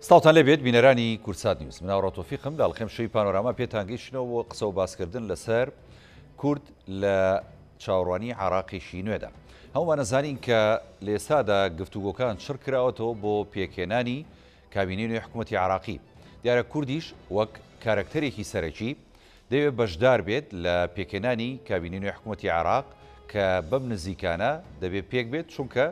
سڵتان لەبێت بینەرانی کورسات نیوز مناوڕۆ تۆفیقم لە ئەڵقەم شەوی پانۆراما پێتانگەیشتنەوە قسە و باسکردن لەسەر کورد لە چاوەڕوانی عێراقیشی نوێدا. هەمومان نەزانین کە لە ئێستادا گفتوگۆکان چڕ کراوەتەوە بۆ پێکهێنانی کابینەی نوێی حکوومەتی عێراقی. دیارە کوردیش وەک کارکتەرێکی سەرەکی دەوێت بەشدار بێت لە پێکهێنانی کابینەی نوێی حکوومەتی عێراق کە بەم نزیکانە دەبێت پێک بێت، چونکە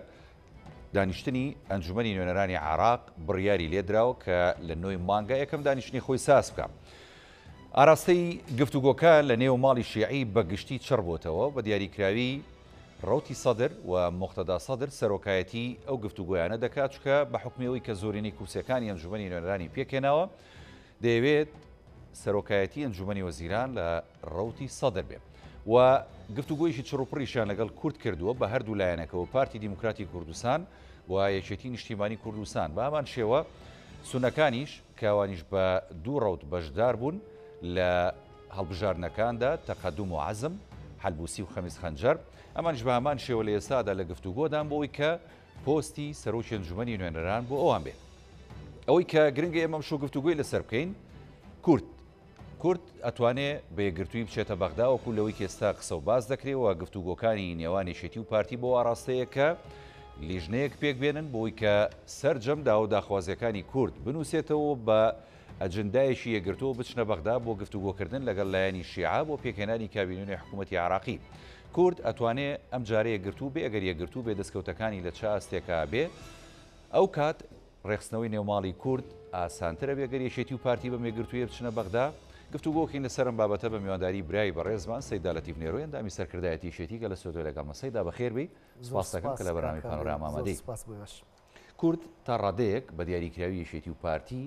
دانیشتنی ئەنجومەنی نوێنەرانی عێراق بڕیاری لێدراوە کە لە نۆی مانگە یەکەم دانیشتنی خۆی ساس بکە. ئاراستەی گفتوگۆکە لە نێو ماڵی شیعی بەگشتی چڕ بۆتەوە بە دیاریکراوی ڕەوتی سەدر و مۆختەدا سەدر سەرۆکایەتی ئەو گفتوگۆیانە دەکات، چکە بە حکمەوەی کە زۆرینەی کوسیەکانی ئەنجومەنی نوێنەرانی پێکێناوە دەیەوێت سەرۆکایەتی ئەنجومەنی وەزیران لە ڕەوتی سەدر بێت. و گفتوگۆیشی چڕوپڕیشیان لەگەڵ کورد کردووە بە هەردوو لایەنەکەەوە پارتی دیموکراتی کوردستان و یەکێتی نیشتیمانی کوردستان. بە هەمان شێوە سونەکانیش کاوانیش بە دوو ڕەوت بەشدار بوون لە هەڵبژارنەکاندا تەقەدوم و عەزم، حەلبوسی و خەمیس خەنجەر. ئەمانش بە هەمان شێوە لە ئێستادا لە گفتوگۆدان بۆەوەی کە پۆستی سەرۆکی ئەنجومەنی نوێنەران بۆ ئەوان بێت. ئەوەی کە گرنگە ئێمە شۆ گفتوگۆی لەسەر بکەین، کورد ئەتوانێت بە یەکگرتووی بچێتە بەغدا وەکو لەوەی کە ئێستا قسە و باز دەکرێتەوە گفتوگۆکانی نێوانی شێتی و پارتی بۆ ئاراستەیە کە لیژنەیەک پێک بێنن بۆی کە سەرجەم داو داخوازیەکانی کورد بنووسێتەوە بە ئەجندایەکی یەکگرتووە بچنە بەغدا بۆ گفتوگۆکردن لەگەڵ لایەنی شیعە بۆ پێکهێنانی کابینەی نوێی حکوومەتی عێراقی. کورد ئەتوانێت ئەم جارە یەکگرتوو بێ، ئەگەر یەکگرتوو بێ دەستکەوتەکانی لە چ ئاستێکا بێ، ئەو کات ڕێخستنەوەی نێوماڵی کورد ئاسانترە بێ گەر یەکێتی و پارتی بەم یەکگرتوویە بچنە بەغدا. گفتوگۆکین لەسەرم بابەتە بە میوانداری برای بەڕێزمان سەیدا لەتیف نێرۆی ئەندامی سەرکردایەتی شێتی کە لە سۆدۆ لەگەڵمە. سەیدا بەخێر بی، سپاس دەکەم کە لە بەرنامەی پانۆراما ئامادەی. کورد تا ڕادەیەک بە دیاریکراوی شێتی و پارتی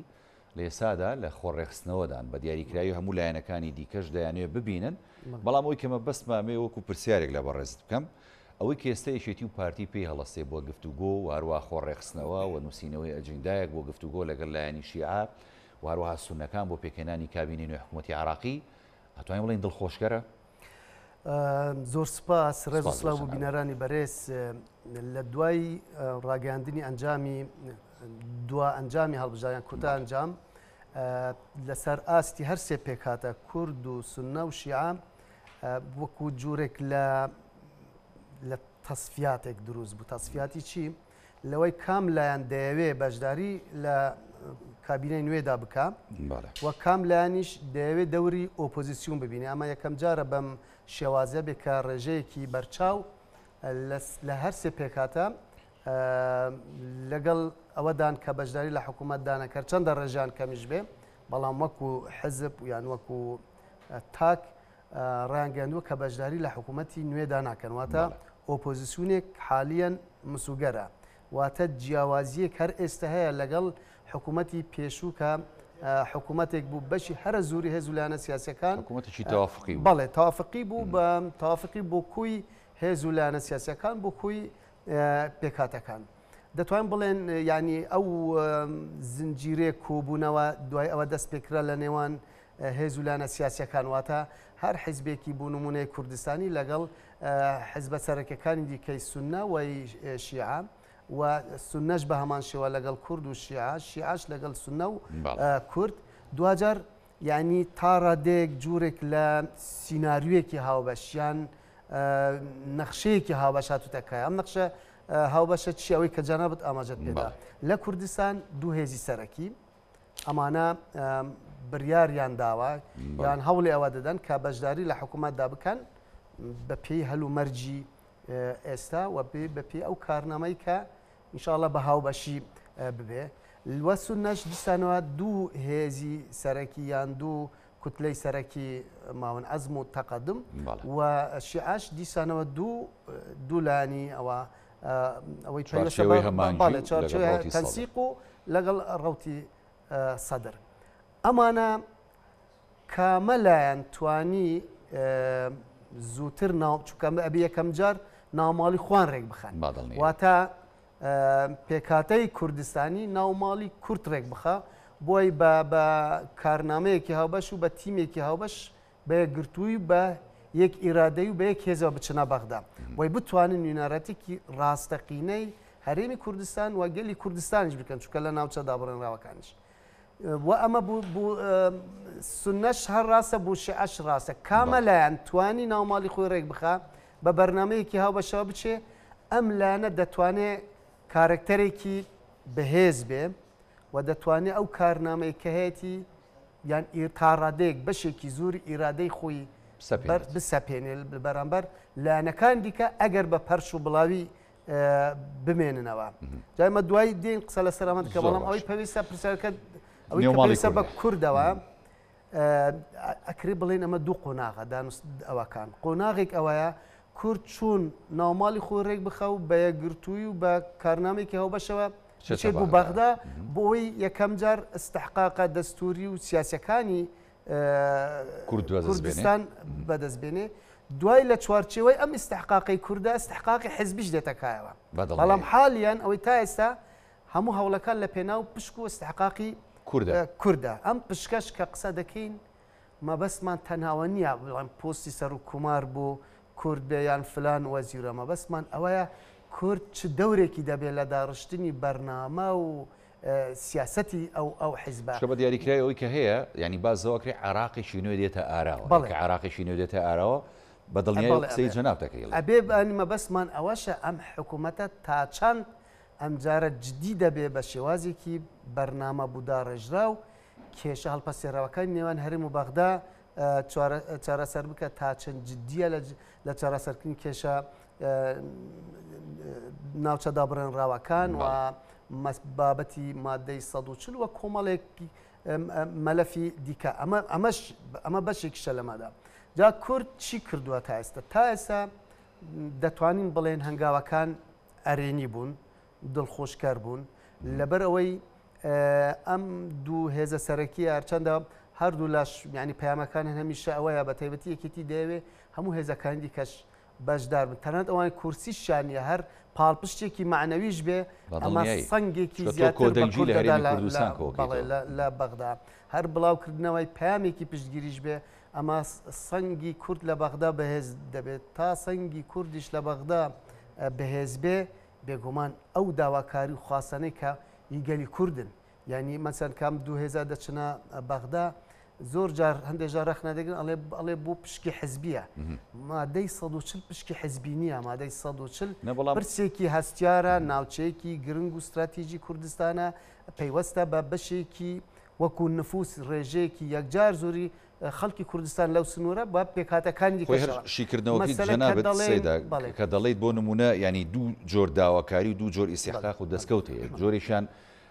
لە ئێستادا لە خۆڕێخستنەوەدان بە دیاریکراوی هەموو لایەنەکانی دیکەش دەیانوێت ببینن، بەڵام ئەوی کەمە بەسمامێ وەکو پرسیارێک لە بەڕێزت بکەم، ئەوەی کە ئێستا شێتی و پارتی پێی هەڵەستێ بۆ گفتوگۆ و هەروە خۆڕێخستنەوە و نووسینەوەی ئەجندایەک بۆ گفتوگۆ لەگەڵ لایەنی شیعە و هەروەها سونەکان بۆ پێکهێنانی کابینەی نوێی حکوومەتی عێراقی، ئەتوانین بڵێین دڵخۆشکەرە؟ زۆر سپاس ڕێز و سڵاو بۆ بینەرانی بەڕێز. لە دوای ڕاگەاندنی ئەنجامی هەڵبژاریان کورتا ئەنجام لەسەر ئاستی هەر سێ پێکهاتە کورد و سونە و شیعە وەکو جوورێک لە تەسفیاتێک دروست بوو. تەسفیاتی چی؟ لەوەی کام لایەن دەیەوێ بەشداری لە کابینەی نوێدا بکە و کام لایەنیش دەیەوێت دەوری ئۆپۆزیسیۆن ببینێ. ئەمە یەکەم جارە بەم شێوازە بێت کە ڕێژەیەکی بەرچاو لە هەر سێ پێکهاتە لەگەڵ ئەوەدان کە بەشداری لە حکوومەتدانەکرد چەندە ڕێژیان کەمیش بێ، بەڵام وەکو حزب یان وەکو تاک ڕایانگەاندووە کە بەشداری لە حکوومەتی نوێدا ناکەن، واتە ئۆپۆزیسیۆنێک حالیەن مسوگەرە، واتە جیاوازیەک هەر ئێستا هەیە لەگەڵ حکوومەتی پێشوو کە حکوومەتێک بوو بەشی هەرە زوری هێز و لایەنە سیاسەکان حکوومەتێکی تەوافقی بوو. بەڵێ تەوافقی بوو، بە تەوافقی بۆ کوی هێز و لایەنە سیاسەکان بۆ کوی پێکهاتەکان. دەتوانین بڵێن ینی ئەو زنجیرێ کۆبوونەوە دوای ئەوە دەست پێکرا لە نێوان هێز و لایەنە سیاسەکان، واتە هەر حیزبێکی بوو نمونەی کوردستانی لەگەڵ حیزبە سەرەکیەکانی دیکەی سونە و شیعە و سونەش بە هەمان شێوە لەگەڵ کورد و شیعەش لەگەڵ سونە و کورد. دوجار ینی تا ڕادەیەک جوورێک لە سیناریویەکی هاوبەشیان نەخشەیەکی هاوبەش هاتووتەکایە. ئەم نەخشە هاوبەشە چی؟ ئەوەی کە جەنابەت ئاماژەت پێدا لە کوردستان دوو هێزی سەرەکی ئەمانە بڕیاریان داوە یان هەوڵی ئەوە دەدەن کە بەشداری لە حکوومەتدا بکەن بە پێی هەلومەرجی ئێستا و بە پێی ئەو کارنامەی کە ئینشاءڵڵا بە هاوبەشی ببێ. وە سونەش دیسانەوە دوو هێزی سەرەکی یان دوو کوتلەی سەرەکی ماون عەزم و تەقەدم و شیعەش دیسانەوە دوو لایەنی ئەوەی چارچێوەی تەنسیق و لەگەڵ ڕەوتی سەدر. ئەمانە کامەلایەن توانی زووتر چونکە ئەبێ یەکەم جار ناوماڵی خوان ڕێک بخەن، واتە پێکهاتەی کوردستانی ناوماڵی کورد ڕێک بخە بۆی بە کارنامەیەکی هاوبەش و بە تیمێکی هاوبەش بە یەکگرتووی بە یەک ئیرادەی و بە یەک هێزەوە بچنە بەغدا بۆی بتوانن نوێنەرەتێکی ڕاستەقینەی هەرێمی کوردستان و گەلی کوردستانیش بکەن چونکە لە ناوچە دابڕێنراوەکانیش و ئەمە بوو سنەش هەر ڕاستە بوو شیعەش ڕاستە کامە لایەن توانی ناوماڵی خۆی ڕێک بخە بە بەرنمەیەکی هاوبەشەوە بچێ ئەم لایەنە دەتوانێت کارکتەرێکی بەهێز بێ و دەتوانێت ئەو کارنامەی کە هەیەی یان تاڕادەیەک بەشێکی زۆری ئیرادەی خۆی بسەپێنێ بەرامبەر لایەنەکان دیکە ئەگەر بە پەرش و بڵاوی بمێننەوە جایمە دوای دێن قسە لە سەرامەت کە بەڵام ئەوەی پێویستە پرسیارەکە ئەوەی پێویستە بە کوردەوە ئەکرێ بڵێن ئەمە دوو قۆناغە دانوست ئەوەکان قۆناغێک ئەوەیە کورد چوون ناوماڵی خۆی ڕێک بخە و بە یەکگرتووی و بە کارنامێکی هەوبەشەوە بچێت بوو بەغدا بۆ ئەوی یەکەم جار استحقاقە دەستوری و سیاسەکانی کوردستان بەدەستبێنێ دوای لە چوارچێوەی ئەم استحقاقی کووردە استحقاقی حزبیش دێتەکایەوە بەڵام حالیان ئەوەی تا ئێستا هەموو هەوڵەکان لە پێناو پشک و استحقاقی کووردە ئەم پشکەش کە قسە دەکەین مەبەستمان تەناوە نییە بڵام پۆستی سەر و کومار بۆ کورد بێ یان فلان وەزیرە مەبەستمان ئەوەیە کورد چ دەورێکی دەبێت لە داڕشتنی بەرنامە و سیاسەتی ئەو حیزبە بە دیاریکرای ئەوەی کە هەیە ینی بازەوەکری عراقیشی نوێ دێتە ئاراوە کە عراقیشی نوێ دێتە ئاراوە بە دڵنیای قسەی جەناب دەکەی ئەبێ بانی مەبەستمان ئەوەشە ئەم حکوومەتە تا چەند ئەم جارە جدی دەبێ بە شێوازێکی بەرنامە بوودا ڕێژرا و کێشە هەڵپەسێراوەکان نێوان هەرێم و بەغدا چارەسەر بکە تا چەند جدیە لە چارەسەرکردنی کێشە ناوچە دابڕێنراوەکان و بابەتی مادەی 140 وە کۆمەڵێکی مەلەفی دیکە ئەمە بەشێکیشە لەمەدا جا کورد چی کردووە تا ئێستا تا ئێستا دەتوانین بڵێن هەنگاوەکان ئەرێنی بوون دڵخۆشکار بوون لەبەر ئەوەی ئەم دوو هێزە سەرەکی هەرچەندە هەردوو لاش ینی پەیامەکان هەمیشە ئەوەیە بە تایبەتی یەکێتی دەیەوێ هەموو هێزەکانی دیکەش باشدار بن تەنانەت ئەوان کورسی شانیە هەر پاڵپشتێکی معنەویش بێ ئەمە سەنگێکی زیاتر لە بەغدا هەر بڵاوکردنەوەی پامێکی پشتگیریش بێ ئەمە سەنگی کورد لە بەغدا بەهێز دەبێت تا سەنگی کوردیش لە بەغدا بەهێز بێ بێگومان ئەو داواکاری و خواستانەی کە ئیگەلی کوردن یعنی مەسەن کام 2000 دەچنە بەغدا زۆر جار هەندێک جار ڕخ نەدەگرن ئەڵێ بۆ پشکی حزبیە مادەی 140 پشکی حزبی نییە مادەی 140 پرسێکی هەستیارە ناوچەیەکی گرنگ و استراتیژی کوردستانە پەیوەستە بە بەشێکی وەکو نفوس ڕێژەیەکی یەکجار زۆری خەڵکی کوردستان لەو سنوورە بە پێکاتەکانی شیکردنەوەکی جەنابەت سەیدا کە دەڵێیت بۆ نمونە ینی دوو جۆر داواکاری و دوو جۆر ئیستیحقاق و دەستکەوت هەیە جۆرێکیان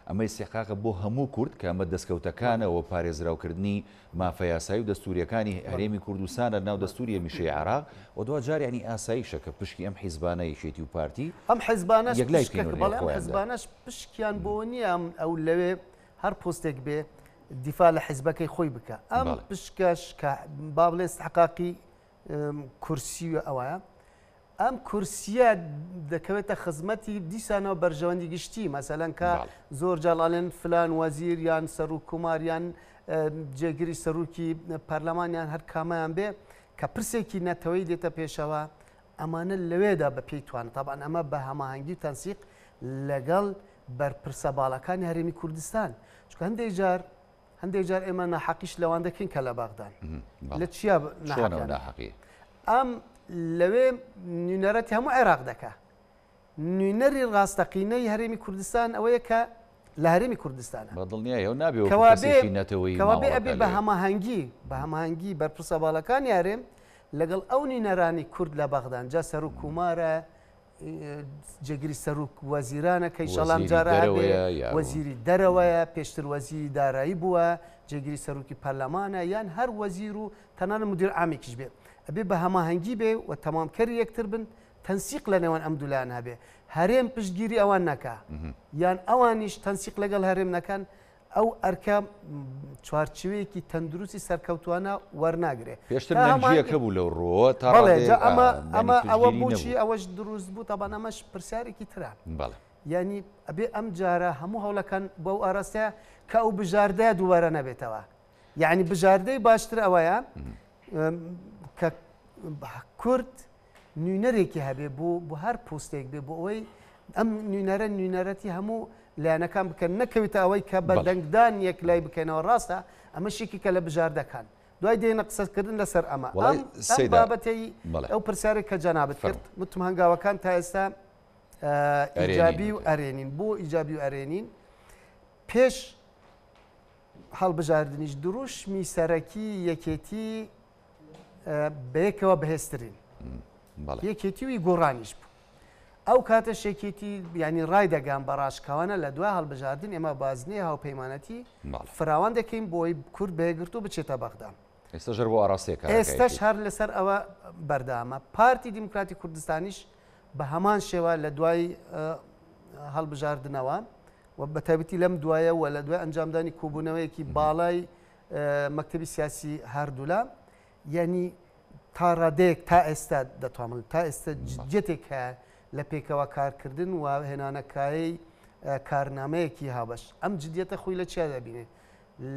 ئەمە ئیستیحقاقە بۆ هەموو کورد کە ئەمە دەستکەوتەکانەوە پارێزراوکردنی مافە یاسایی و دەستوریەکانی هەرێمی کوردستانە ناو دەستوری میشەی عراق و دووە جار ینی ئاساییشە کە پشکی ئەم حیزبانەی شێتی و پارتی ئەم حیزبانەش پشکیان بۆ نییە ئەو لەوێ هەر پۆستێک بێ دیفاع لە حیزبەکەی خۆی بکە ئەم پشکەش کە با بڵێ استحقاقی کورسی ئەوەیە ئەم کورسیە دەکەوێتە خزمەتی دیسانەوە بەرژەوەندی گشتی مەسەلەن کە زۆر جاڵێن فلان وەزیر یان سەر و کوماریان جێگیری سەرروکی پەرلەمانیان هەر کامەیان بێ کە پرسێکی نەتەوەی دێتە پێشەوە ئەمانە لەوێدا بە پێی توانە تابان ئەمە بە هەماهەنگی و تەنسیق لەگەڵ بەرپرسە باڵەکانی هەرێمی کوردستان چکە هەندێک جار ئێمە ناحەقیش لەوان دەکەین کە لە بەغدان لە چیا ناحەقی ئەم لەوێ نوێنەرەتی هەموو عێراق دەکە نوێنەری ڕاستەقینەی هەرێمی کوردستان ئەوەیە کە لە هەرێمی کوردستانە کەوابێ ئەبێ بە هەماهەنگی بەرپرسە باڵەکانی هەرێم لەگەڵ ئەو نوێنەرانی کورد لە بەغدان جا سەر و کومارە جێگیری سەرروک وەزیرانە کەی شەڵام جارە وەزیری دەرەوەیە پێشتر وەزیری دارایی بووە جێگیری سەرروکی پەرلەمانە یان هەر وەزیر و تەنانە مدیر عامێکیش بێ ئەبێ بە هەماهەنگی بێ و تەمامکەری یەکتر بن تەنسیق لە نێوان ئەم دوولایان هەبێ هەرێم پشتگیری ئەوان نەکا یان ئەوانیش تەنسیق لەگەڵ هەرێم نەکەن ئەو ئەرکە چوارچوەیەکی تەندروستی سەرکەوتوانە وەرناگرێ پێشتر نەنجیەکە بوو لەو ڕۆ ئەمە ئەوە بووچی ئەوەش دروست بوو تابان ئەمەش پرسیارێکی ترە ینی ئەبێ ئەم جارە هەموو هەوڵەکان بەو ئاراستەیە کە ئەو بژاردەیە دووبارە نەبێتەوە یعنی بژاردەی باشتر ئەوەیە کە کورد نوێنەرێکی هەبێ بۆ هەر پۆستێک بێ بۆ ئەوەی ئەم نوێنەرەتی هەموو لایەنەکان بکەن نەکەوێتە ئەوەی کە بە دەنگدان یەک لای بکەنەوە ڕاستە ئەمە شێکی کە لە بژاردەکان دوای دێنە قسەکردن لەسەر ئەمە ئەم بابەتەی ئەو پرسیارێک کە جەنابەت کرد وتم هەنگاوەکان تا ئێستا ئیجابی و ئەرێنین بۆ ئیجابی و ئەرێنین پێش هەڵبژاردنیش دروشمی سەرەکی یەکێتی بەیەکەوە بەهێزترین یەکێتی وی گۆڕانیش بوو ئەو کاتە شێکێتی ینی ڕای دەگان بە ڕاشکاوانە لە دوای هەڵبژاردن ئێمە بازنێ هاوپەیمانەتی فراوان دەکەین بۆی کورد بەیەگرتو بچێتە بەغدان ئێستا ژەر بۆ ئاراستێکە ئێستاش هەر لەسەر ئەوە بەردامە پارتی دیموکراتی کوردستانیش بە هەمان شێوە لە دوای هەڵبژاردنەوە و بە تایبەتی لەم دوایە و لە دوای ئەنجامدانی کۆبوونەوەیەکی باڵای مەکتەبی سیاسی هەردوولا یعنی تا ڕادەیەک تا ئێستا دەتوانم تا ئێستا جدێتێک هەیە لە پێکەوە کارکردن و هێنانەکایی کارنامەیەکی هاوبەش ئەم جدیەتە خۆی لە چیا دەبینێ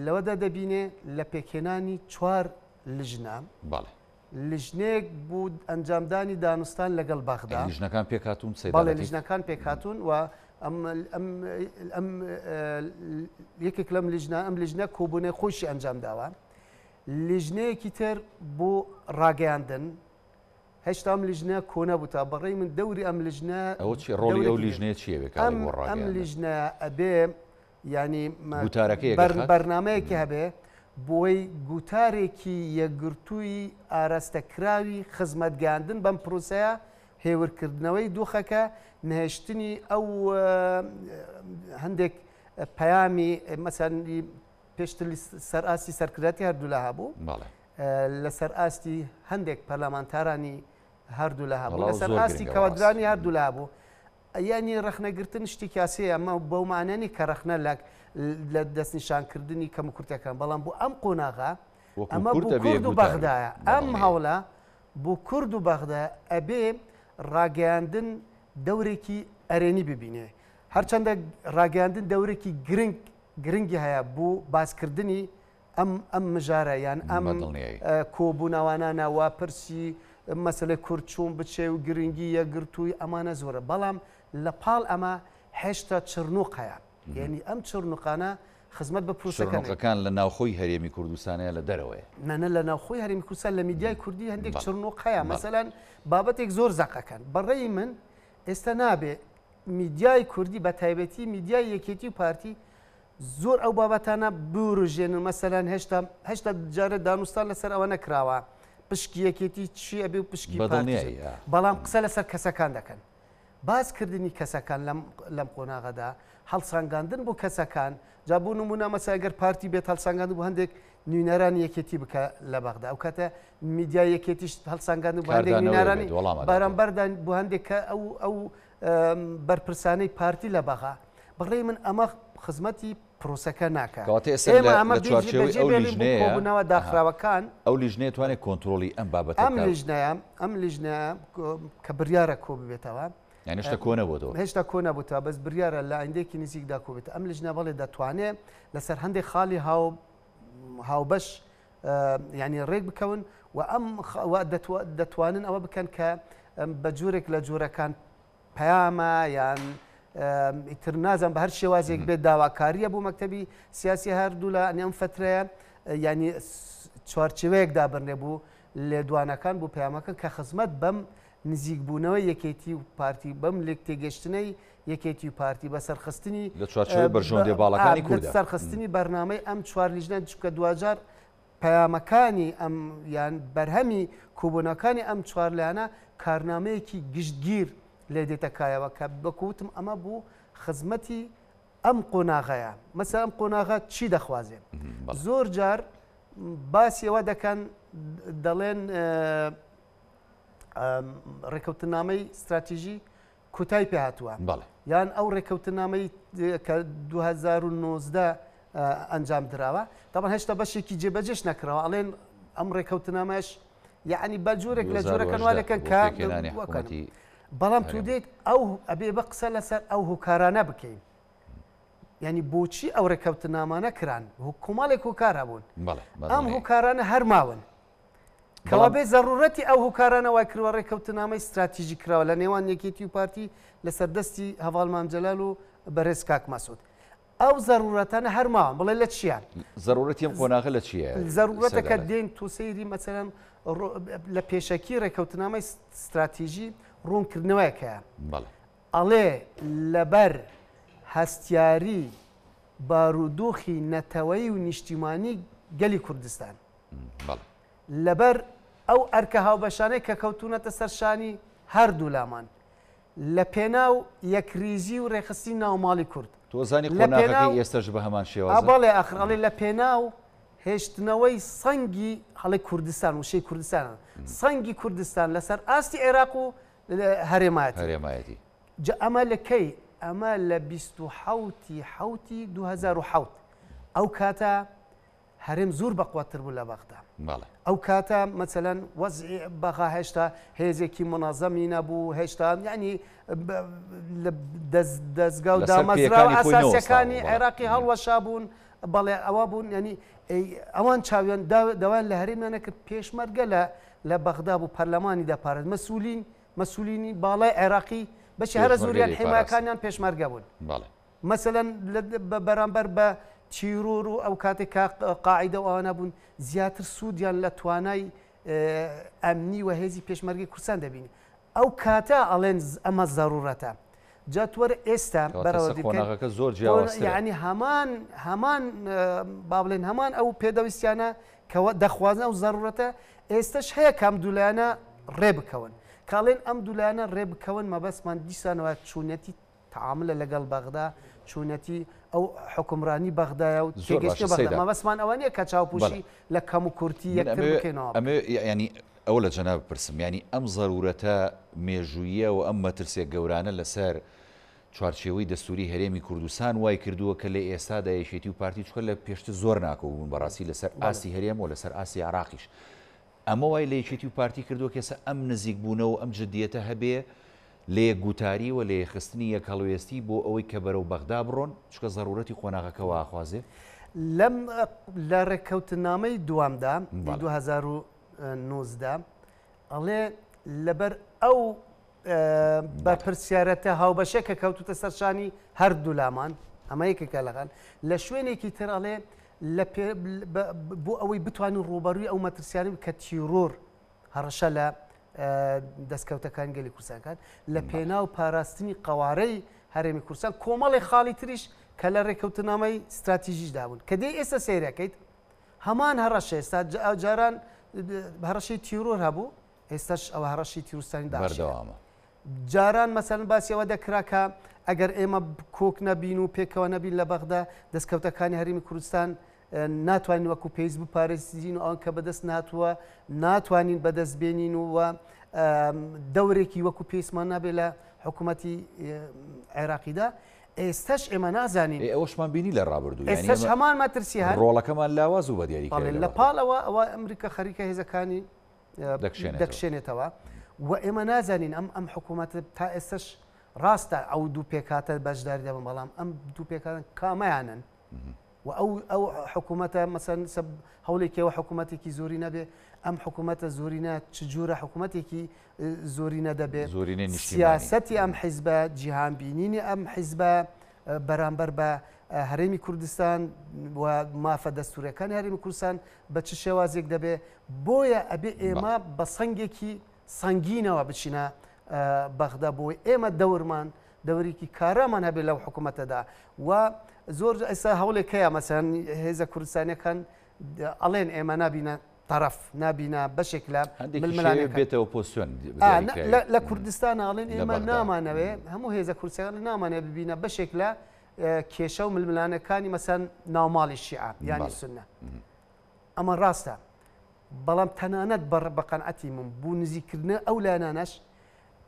لەوەدا دەبینێ لە پێکهێنانی 4 لیژنە لیژنێک بوو ئەنجامدانی دانوستان لەگەڵ بەغدا لیژنەکان پێکهاتوون بەڵێ لیژنەکان پێکهاتوون و یەکێک لەم لیژنە ئەم لیژنە کۆبوونەی خۆشی ئەنجام داوە لیژنەیەکی تر بۆ ڕاگەیاندن هێشتا ئەم لیژنە کۆنە بوو تا بەڕێی من دەوری ئەم لیژنە ڕۆڵی ئەو لیژنەیە چییە ئەم لیژنە ئەبێ ینی گوتارەکەی بەرنامەیەکی هەبێ بۆی گوتارێکی یەکگرتووی ئاراستەکراوی خزمەتگاندن بەم پرۆسەیە هێورکردنەوەی دۆخەکە نهێشتنی ئەو هەندێک پەیامی مەسەڵەن پێشتر سەرئاستی سەرکرداتی هەردوو لە هەبوو لە سەرئاستی هەندێک پەرلەمانتارانی هەردوو لە هەبوو لە سەرئاستی کەوادرانی هەردوو لە هەبوو ینی ڕەخنەگرتن شتی کاسەیە ئەمە بەو مانەنی کە ڕەخنە لە دەستنیشانکردنی کەم کورتەکان بەڵام بۆ ئەم قۆناغا ئەمە بۆ کورد و بەغدایە ئەم هەوڵە بۆ کورد و بەغدا ئەبێ ڕاگەیاندن دەورێکی ئەرێنی ببینێ هەرچەندە ڕاگەیاندن دەورێکی گرنگی هەیە بۆ باسکردنی ئەم مژارە یان ئەم کۆبوونەوانانە وا پرسی مەسلەی کورچوون بچێ و گرنگی یەکگرتووی ئەمانە زۆرە بەڵام لە پاڵ ئەمە هێشتا چرنوقەیە یعنی ئەم چرنوقانە خزمەت بە پرۆسەکان لە ناوخۆی هەرێمی کوردستانەیە لە دەرەوەی نەنە لە ناوخۆی هەرێمی کوردستان لە میدیای کوردی هەندێک چرنوقەیە مەسەلەن بابەتێک زۆر زەقەکەن بەڕێی من ئێستا نابێ میدیای کوردی بە تایبەتی میدیای یەکێتی و پارتی زۆر ئەو بابەتانە بروژێنن مەسەلەن هێشتا جارە دانوستان لەسەر ئەوە نەکراوە پشکی یەکێتی چی ئەبێ و پشکی پارتی بەڵام قسە لەسەر کەسەکان دەکەن باسکردنی کەسەکان لەم قۆناغەدا هەڵسانگاندن بۆ کەسەکان جابوو نمونە مەساگەر پارتی بێت هەڵسانگاندن بۆ هەندێک نوێنەرانی یەکێتی بکە لە بەغدا ئەو کاتە میدیای یەکێتیش هەڵسانگاندن بۆ هەندێک نوێنەرانی بەرامبەردان بۆ هەندێک کە ئەو بەرپرسانەی پارتی لە بەغا بەڕێی من ئەمە خزمەتی پرۆسەکە ناکات ئەمە داخراوەکان ئەو لیژنەیە توانێت کۆنتترۆلی ئەم بابەت ئەم لیژنە کە بریارە کۆ ببێتەوە یعنی هێشتا کۆنە بۆ هێشتا کۆنە بووتە بەس بریارە لە ئایندێکی نزیکدا کۆبێت ئەم لیژنە بەڵێ دەتوانێت لەسەر هەندێک خاڵی هاوبەش ینی ڕێک بکەون و ئەم دەتوانن ئەوە بکەن کە بە جوورێک لە جوورەکان پەیامە یان ئیتر نازان بە هەر شێوازێک بێت داواکاریە بۆ مەکتەبی سیاسی هەردوو لە ئەم فترەیە ینی چوارچێوەیەک دابڕنێ بوو لێدوانەکان بۆ پەیامەکە کە خزمەت بەم نزیکبوونەوەی یەکێتی و پارتی بەم لێک تێگەشتنەی یەکێتی و پارتی بە سەرخستنی لە چوارچێوەی بەرژەوەندێ باڵەکانی کوردە سەرخستنی بەرنامەی ئەم 4 لیژنە چکە دوجار پەیامەکانی ئەم یان بەرهەمی کۆبوونەکانی ئەم 4 لایەنە کارنامەیەکی گشتگیر لێ دێتەکایەوە کە بەکوتم ئەمە بوو خزمەتی ئەم قۆناغەیە مەسە ئەم قۆناغا چی دەخوازێن زۆر جار باسیەوە دەکەن دەڵێن ڕێکەوتنامەی استراتیژی کوتای پێهاتووە یان ئەو ڕێکەوتنامەی کە 2019 ئەنجام درراوە دەبەن هێشتا بەشێکی جێبەجێش نەکراوە ئەڵێن ئەم ڕێکەوتنامەش یعنی بە جوورێک لە جوورەکەن والەکەن کاکەنی بەڵام تو دێت ئەو ئەبێ بە قسە لەسەر ئەو هوکارانە بکەین ینی بۆچی ئەو ڕێکەوتنامانە کران کۆمەڵێک هوکارە بوون ئەم هوکارانە هەر ماون کەوا بێ زەڕورەتی ئەو هوکارانە وای کردوە ڕێکەوتنامەی استراتیژی کراوە لە نێوان یەکێتی و پارتی لەسەر دەستی هەڤاڵ مامجەلال و بەڕێز کاک مەسعود ئەو زەڕورەتانە هەرماوە بڵێ لە چیان زەڕورەتی ئەم قۆناغە لە چییە زەڕورەتە کە دێن تو سەیری مەسەرەن لە پێشەکی ڕێکەوتنامەی استراتیژی ڕوونکردنەوەیەکەیە ئەڵێ لەبەر هەستیاری بارودۆخی نەتەوەی و نیشتیمانی گەلی کوردستان لەبەر ئەو ئەرکە هاوبەشانەی کە کەوتونەتە سەرشانی هەردوو لامان لە پێناو یەکریزی و ڕێخستی ناوماڵی کورد تۆزانی قۆناغەکەی ئێستاش بە هەمان شێوازە بەڵێ ئەخڕڵێ لە پێناو هێشتنەوەی سەنگی هەڵی کوردستان وشەی کوردستانە سەنگی کوردستان لەسەر ئاستی عێراق و هەرێمایەتی ئەمە لەکەی ئەمە لە 27 2007 ئەو کاتە هەرێم زۆر بەقواتر بوو لە بەغدا ئەو کاتە مەسەلەن وەزعی بەغا هێشتا هێزێکی منەظەمی نەبوو هێشتا یعنی دەستگا و دامەزراوە ئاساسیەکانی عێراقی هەڵوەشا بوون بەڵێ ئەوە بوون ینی ئەوان چاویان دەوان لە هەرێمیانە کرد پێشمەرگە لە بەغدا بوو پەرلەمانی دەپارێت مەسئولینی باڵای عێراقی بەشی هەرە زوریان حیمایەکانیان پێشمەرگە بوون مەسەلەن بەرامبەر بە چیرۆر و ئەو کاتێک قاعیدە و ئەوانە بوون زیاتر سوودیان لە توانای ئەمنی و هێزی پێشمەرگی کوردستان دەبینی ئەو کاتە ئەڵێن ئەمە زەڕورەتە جاتوەرە ئێستا بەرەوەکە زۆر یعنی هەمان با بڵێن هەمان ئەو پێدەویستیانە کەەوە دەخوازن ئەو زەڕورەتە ئێستش هەیە کەم دوولایانە ڕێ بکەون کاڵێن ئەم دوولایانە ڕێ بکەون مەبەستمان دیسانەوە چوونەتی تعاملە لەگەڵ بەغدا چوونەتی ئەو حکومڕانی بەغدایە و تێگەشتە بەغدا مەبەستمان ئەوە نییە کە چاوپوشی لە کەم و کورتی یەکتر بکەینەوە ئەمە ینی ئەو لە جەناب پرسم ینی ئەم زەرورەتە مێژوویە و ئەم مەترسێک گەورانە لەسەر چوارچێوەی دەستوری هەرێمی کوردستان وای کردووە کە لە ئێستادا یەکێتی و پارتی چکە لە پێشتر زۆر ناکەوبوون بەڕاستی لەسەر ئاسی هەرێم و لەسەر ئاسی عراقیش ئەمە وای لە یەکێتی و پارتی کردووە کەسە ئەم نزیک بوونەوە ئەم جددیەتە هەبێ لە یەکگوتاری و لە یەخستنی یەک هەڵوێستی بۆ ئەوەی کە بەرەو بەغدا بڕۆن چکە زەڕورەتی قۆناغەکەەوە ئاخوازێ لە ڕێککەوتنامەی دوامدا 2019 ئەڵێ لەبەر ئەو بەرپرسیارەتە هاوبەشە کە کەوتوتە سەرشانی هەردوو لامان ئەمە یەکێکە لەغان لە شوێنێکی تر ئەڵێ بۆ ئەوەی بتوانین ڕوبەرووی ئەو مەترسیانی کە تیرۆر هەڕەشە لە دەستکەوتەکان گەلی کوردستانەکان لە پێناو پاراستنی قەوارەی هەرێمی کوردستان کۆمەڵی خاڵی تریش کە لە ڕێکەوتنامەی استراتیژیشدا بوون کە دێ ئێستا سیرەکەیت هەمان هەڕەشە ئێستا جاران هەڕەشەی تیرۆر هەبوو ئێستاش ئەوە هەڕەشی تیرۆستانی بەردەوامە جاران مەسەلەن باسیەوە دەکرا کە ئەگەر ئێمە کۆک نەبین و پێکەوە نەبین لە بەغدا دەستکەوتەکانی هەرێمی کوردستان ناتوانین وەکو پێیز بپارێزین و ئەوان کە بەدەست ناتووە ناتوانین بەدەست بێنین و دەورێکی وەکو پێیسمان نابێت لە حکوومەتی عێراقیدا ئێستش ئێمە نازانین ئەوشمان بینی لە ڕابردوو ئێستش هەمان مەترسی هەن ڕۆڵەکەمان لاواز و بە دیاری لە پاڵەوە ئەوە ئەمریکا خەریکە هێزەکانی دەکشێنێتەوە و ئێمە نازانین ئەم حکوومەتە تا ئێستش ڕاستە ئەو دوو پێکاتە بەشداری دەبن بەڵام ئەم دوو پێکاتن کامەیانن و ئەو حکوومەتە مەسەن هەوڵێکەوە حکوومەتێکی زۆری نەبێ ئەم حکوومەتە زۆرینە چ جوورە حکوومەتێکی زۆرینە دەبێت سیاسەتی ئەم حیزبە جیهانبینینی ئەم حیزبە بەرامبەر بە هەرێمی کوردستان و مافە دەستوریەکانی هەرێمی کوردستان بە چ شێوازێک دەبێت بۆیە ئەبێ ئێمە بە سەنگێکی سەنگینەوە بچینە بەغدا بۆی ئێمە دەورمان دەوریکی کارامان هەبێت لەو حکوومەتەدا و زۆر ئێستا هەوڵێکەیە مەسەن هێزە کوردستانیەکان ئەڵێن ئێمە نابینە طرف نابینە بەشێک لە ململانێک بێتەوە پۆسیۆن لە کوردستان ئاڵێن ئێمە نامانەوێ هەموو هێزە کوردستان نامانێ ببینە بەشێک لە کێشە و ململانەکانی مەسەن ناوماڵی شیعە یانی سنە ئەمە ڕاستە بەڵام تەنانەت بە قەنعەتی من بوو نزیکردنە ئەو لایەنانەش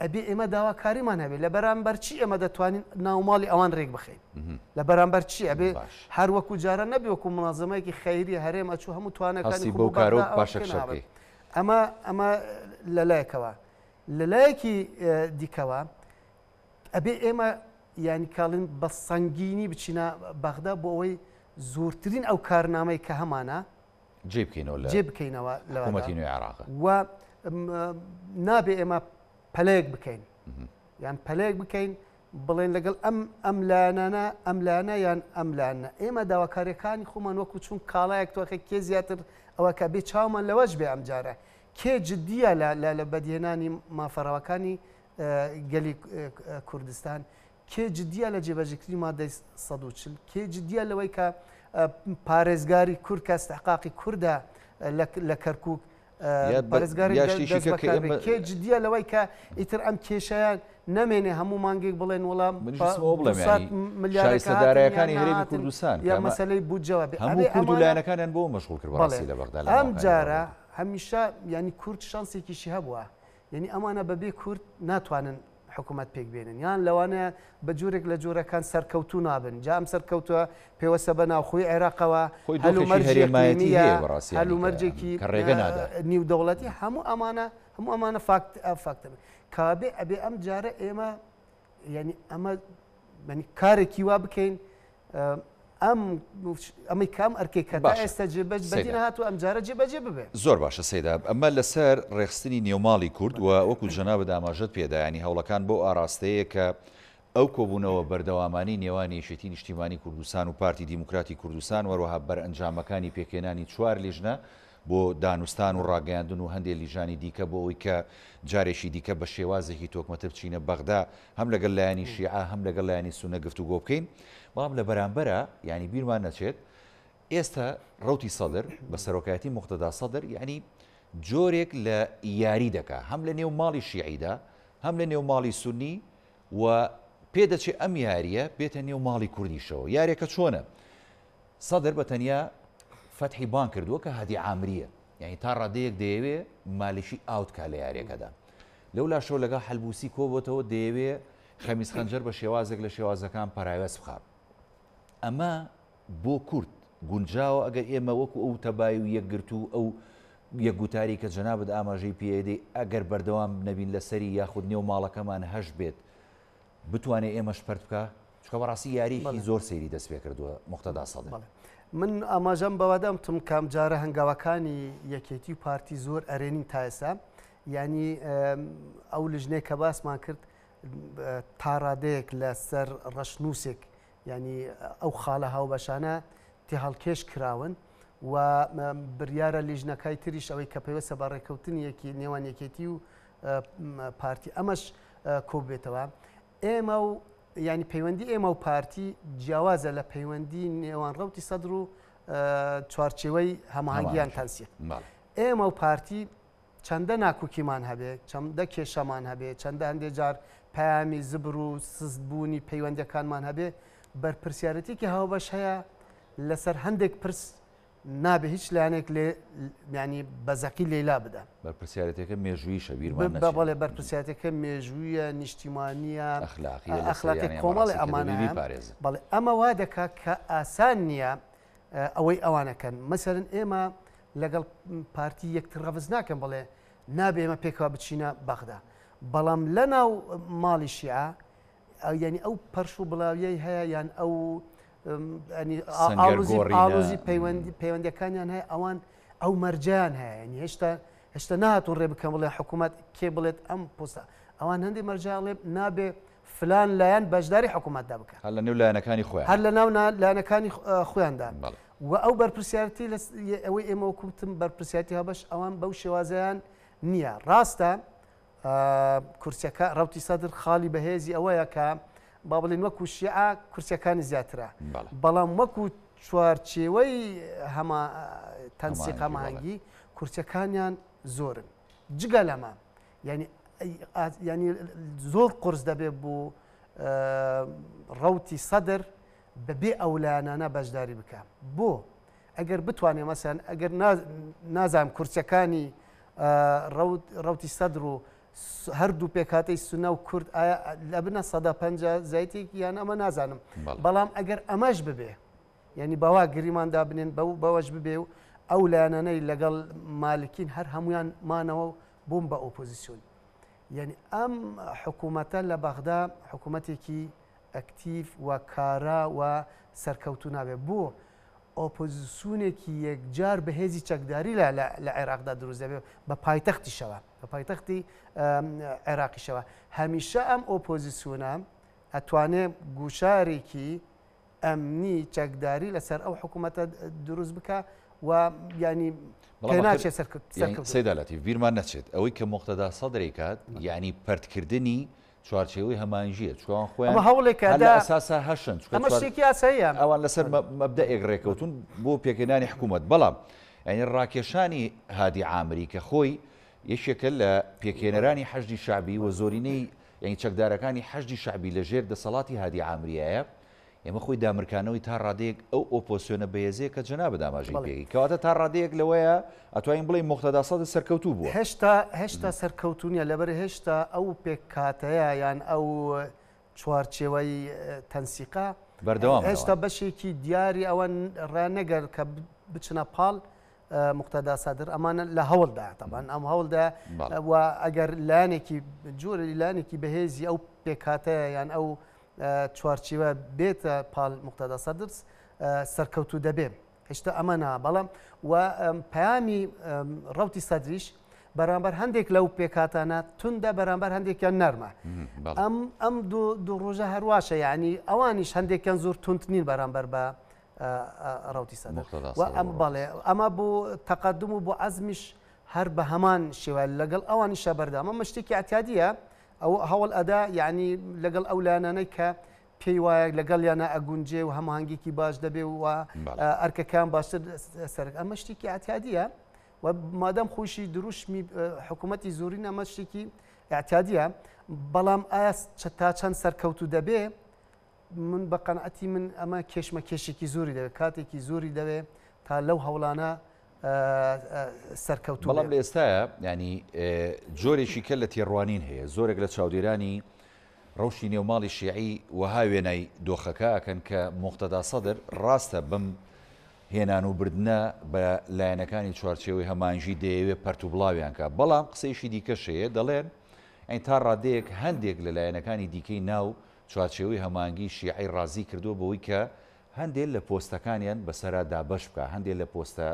ئەبێ ئێمە داواکاریمان هەبێت لە بەرامبەر چی ئێمە دەتوانین ناوماڵی ئەوان ڕێک بخەین لە بەرامبەر چی ئەبێ هەر وەکو جارە نەبێ وەکو مناظەمەیەکی خەیری هەرێم ئەچوو هەموو توانەکانی ئەمە لەلایەکەوە لەلایەکی دیکەوە ئەبێ ئێمە ینی کاڵین بە سەنگینی بچینە بەغدا بۆ ئەوەی زۆرترین ئەو کارنامەی کە هەمانە جێ بکەینەوە حکوومەتی نوێی عێراق و نابێ ئێمە پەلەیەک بکەین یان پەلەیەک بکەین بڵێن لەگەڵ ئەم لایەنە یان ئەم لایەنە ئێمە داواکاریەکانی خۆمان وەکو چون کاڵایەک تۆکە کێ زیاتر ئەوە کە بێ چاومان لەوەش بێ ئەم جارە کێ جددیە لە بەدهێنانی مافەڕەوەکانی گەلی کوردستان کێ جددیە لە جێبەجێکردنی مادەی 140 کێ جددیە لەوەی کە پارێزگاری کورد کە استحقاقی کووردە لە کەرکووک پارێزگاری کێ جددیە لەوەی کە ئیتر ئەم کێشەیان نەمێنێ هەموو مانگێک بڵێن وەڵام سەدارەکانی هەرێمی کوردستان یا مەسەلەی بوجەوە هەموو کوردولایەنەکانیان بۆ مەشغوڵ کرد بەڕاستی لە بەغدا ئەم جارە هەمیشە ینی کورد شانسێکیشی هەبووە یعنی ئەمانە بەبێ کورد ناتوانن حکوومەت پێک بێنن یان لەوانەیە بە جۆرێک لە جۆرەکان سەرکەوتو نابن جا ئەم سەرکەوتووە پێوەسە بە ناوخۆی عێراقەوە هەلومەرجێکی نیودەوڵەتی هەموو ئەمانە فاکتە کابێ ئەبێ ئەم جارە ئێمە ینی کارێکی وا بکەین ئەمەی کام ئەرکێکەکە ئێستا جێبەج بەدینە هاتوو ئەم جارە جێبەجێ ببێ زۆر باشە سەیدا ئەمە لەسەر ڕێخستنی نێوماڵی کورد و وەکو جەنابە ئاماژەت پێدایانی هەوڵەکان بۆ ئاراستەیە کە ئەو کۆبوونەوە بەردەوامانی نێوانی یەکێتی نیشتیمانی کوردستان و پارتی دیموکراتی کوردستان وەروەها بەرئەنجامەکانی پێکێنانی 4 لیژنە بۆ دانوستان و ڕاگەیاندن و هەندێک لیژانی دیکە بۆ ئەوی کە جارێکی دیکە بە شێوازێکی تۆکمەتە بچینە بەغدا هەم لەگەڵ لایانی شیعە هەم لەگەڵ لایانی سونە گفتوگۆ بکەین بەڵام لە بەرامبەرە ینی بیرمان نەچێت ئێستا ڕەوتی سەدر بە سەرۆکایەتی موقتەدا سەدر یعنی جۆرێک لە یاری دەکا هەم لە نێو ماڵی شیعیدا هەم لە نێو ماڵی سونی و پێدەچێت ئەم یاریە بێتە نێو ماڵی کوردیشەوە یارێکە چۆنە سەدر بە تەنیا فەتحی بان کردووە کە هەدی عامریە یعنی تا ڕادەیەک دەیەوێ مالیشی ئاوتکا لە یاریەکەدا لەولا شەو لەگە هەلبوسی کۆبەتەوە دەیەوێ خەمیس خەنجەر بە شێوازێک لە شێوازەکان پەراوێز بخات ئەمە بۆ کورد گونجاوە ئەگەر ئێمە وەکو ئەو تەبای و یەکگرت و ئەو یەکگوتاری کە جەنابەت ئاماژەی پێدەی ئەگەر بەردەوام نەبین لەسەری یاخود نێو ماڵەکەمان هەش بێت بتوانێت ئێمەش پەرت بکە چکە بەڕاستی یاریکی زۆر سەیری دەست پێ کردووە موقتەدا سەدر من ئاماژەم بەوادەمتم کام جارە هەنگاوەکانی یەکێتی و پارتی زۆر ئەرێنین تا ئێستا ینی ئەو لژنەیە کە باسمان کرد تا ڕادەیەک لەسەر ڕەشنووسێک ینی ئەو خاڵە هاوبەشانە تێ هەڵکێش کراون و بریارە لیژنەکەی تریش ئەوەی کە پێوەستە بە ڕێکەوتنی نێوان یەکێتی و پارتی ئەمەش کۆبێتەوە ئێمە و ینی پەیوەندی ئێمە و پارتی جیاوازە لە پەیوەندی نێوان ڕەوتی سەدر و چوارچێوەی هەماهەنگیان تەنسیە ئێمە و پارتی چەندە ناکوکیمان هەبێ چەندە کێشەمان هەبێ چەندە هەندێک جار پەیامی زبر و سزبوونی پەیوەندەکانمان هەبێ بەرپرسیارەتێکی هاوبەش هەیە لەسەر هەندێک پرس نابێ هیچ لایەنێک لێ ینی بەزەقی لێلا بدە بەرپرسیارەتەکە مێژووی شەبیرمان بەڵێ بەرپرسیارەتەکە مێژوویە نیشتیمانیە ئەخلاقی کۆمەڵی ئەمانە بەڵێ ئەمە وا دەکات کە ئاسان نییە ئەوەی ئەوانەکەن مەسەرن ئێمە لەگەڵ پارتی یەکتر ڕەوز ناکەم بڵێ نابێ ئێمە پێکەوە بچینە بەغدا بەڵام لە ناو ماڵی شیعە ینی ئەو پەرش و بڵاویەی هەیە یان ئەو ئاڵوزی پەیوەندەکانیان هەیە ئەوان ئەو مەرجیان هەیە ینی هێشتا نهاتون ڕێ بکەم بڵێ حکوومەت کێ بڵێت ئەم پۆستە ئەوان هەندێک مەرجاڵێ نابێ فلان لایەن بەشداری حکوومەتدا بکە هەر لە نێو لایەنەکانی خۆیان هەر لە ناو لایەنەکانی خۆیاندا و ئەو بەرپرسیارەتی ئەوەی ئێمە وەکوتم بەرپرسیارەتی هەبەش ئەوان بەو شێوازیان نییە ڕاستە کورسەکە ڕەوتی سەدر خاڵی بەهێزی ئەوەیە کە با بڵێن وەکو شیعە کورسەکانی زیاترە بەڵام وەکو چوارچێوەی هەمە تەنسیق هەماهەنگی کورسەکانیان زۆرن جگە لەمە ینی زۆر قرس دەبێت بۆ ڕەوتی سەدر بەبێ ئەولایانانە بەشداری بکە بۆ ئەگەر بتوانێت مەسەن ئەگەر نازانم کورسەکانی ڕەوتی سەدر و هەردوو پێکاتەی سونە و کورد ئایا لە بنە 150 زایتێک یان ئەمە نازانم بەڵام ئەگەر ئەمەش ببێ ینی بەوا گریماندا بنێن بەوەش ببێ و ئەو لایەنانەی لەگەڵ مالکین هەر هەمویان مانەوە بووم بە ئۆپۆزیسیۆن یعنی ئەم حکوومەتە لە بەغدا حکوومەتێکی ئەکتیف و کارا و سەرکەوتو نابێت بۆ ئۆپۆزیسیۆنێکی یەکجار بە هێزی چەکداری لە عێراقدا دروست دەبێت بە پایتەختیشەوە بە پایتەختی عێراقیشەوە هەمیشە ئەم ئۆپۆزیسیۆنە ئەتوانێت گوشارێکی ئەمنی چەکداری لەسەر ئەو حکوومەتە دروست بکە و ینی پێناچێت سەیداڵەتی بیرمان نەچێت ئەوەی کە مقتەدا سەدرێک کات یعنی پەرتکردنی چوارچێوەی هەمانژیە چوان خۆیان هەوڵێکدا ئەساسا هەشن ئەمە شتێکی یاساییە ئەوان لەسەر مەبدەئێک ڕێکەوتون بۆ پێکەنانی حکوومەت بەڵام یعنی ڕاکێشانی هادی عامری کە خۆی یەکێکە لە پێکێنەرانی حەشدی شعبی و زۆرینەی یعنی چەکدارەکانی حەشدی شعبی لەژێر دەسەڵاتی هادی عامریایە ئێمە خۆی دامرکانەوەی تا ڕادەیەک ئەو ئۆپۆسیۆنە بەهێزەیە کە جەنابە داماژی پێی کەواتە تا ڕادەیەک لەوەیە ئەتوانین بڵێ مقتەدا سەد سەرکەوتوو بووە هێشتا سەرکەوتونیە لەبەر هێشتا ئەو پێکاتەیە یان ئەو چوارچێوەی تەنسیقا بەردەوام هێشتا بەشێکی دیاری ئەوەن ڕانەگەر کە بچنە پاڵ مقتەدا سەدر ئەمانە لە هەوڵدا تەبان ئەم هەوڵدا و ئەگەر لایەنێکی جۆری لایەنێکی بەهێزی ئەو پێکاتەیە یان ئەو چوارچیوە بێتە پاڵ مقتەدا سەدر سەرکەوتوو دەبێ هێشتا ئەمەنا بەڵام و پەیامی ڕەوتی سەدریش بەرامبەر هەندێک لەو پێکاتانە توندە بەرامبەر هەندێکیان نەرمە ئەم دوو ڕۆژە هەرواشە یعنی ئەوانیش هەندێکیان زۆر تونت نین بەرامبەر بە ڕەوتی سەدر بەڵێ ئەمە بۆ تەقەدم و بۆ عەزمیش هەر بە هەمان شێوە لەگەڵ ئەوانیشە بەردەوام ئەمە شتێکی ئەتیادیە ئەو هەوڵ ئەدا یعنی لەگەڵ ئەو لایەنانەی کە پێی وایە لەگەڵ یانە ئەگونجێ و هەماهنگێکی باش دەبێ و ئەرکەکان باشتر سەر ئەمە شتێکی ئەتیادیە و مادەم خۆشی دروشمی حکوومەتی زۆرین ئەمە شتێکی ئەتیادیە بەڵام ئایا تا چەند سەرکەوتو دەبێ من بە قەنعەتی من ئەمە کێشمەکێشێکی زۆری دەوێت کاتێکی زۆری دەوێت تا لەو هەوڵانە سەرکەوتو بەڵام لە ئێستاە ینی جۆرێکی کە لە تێڕوانین هەیە زۆرێک لە چاودێرانی ڕەوشی نێوماڵی شیعی وها وێنەی دۆخەکەکەن کە مقتەدا سەدر ڕاستە بم هێنان و بردنە بە لایەنەکانی چوارچێوەی هەمانژی دەیەوێت پەرت و بڵاویان کە بەڵام قسەیشی دیکەشەیە دەڵێن ئەین تا ڕادەیەک هەندێک لە لایەنەکانی دیکەی ناو چوارچێوەی هەمانگی شیعی ڕازی کردو بەوەی کە هەندێک لە پۆستەکانیان بەسەرا دابەش بکە هەندێک لە پۆستە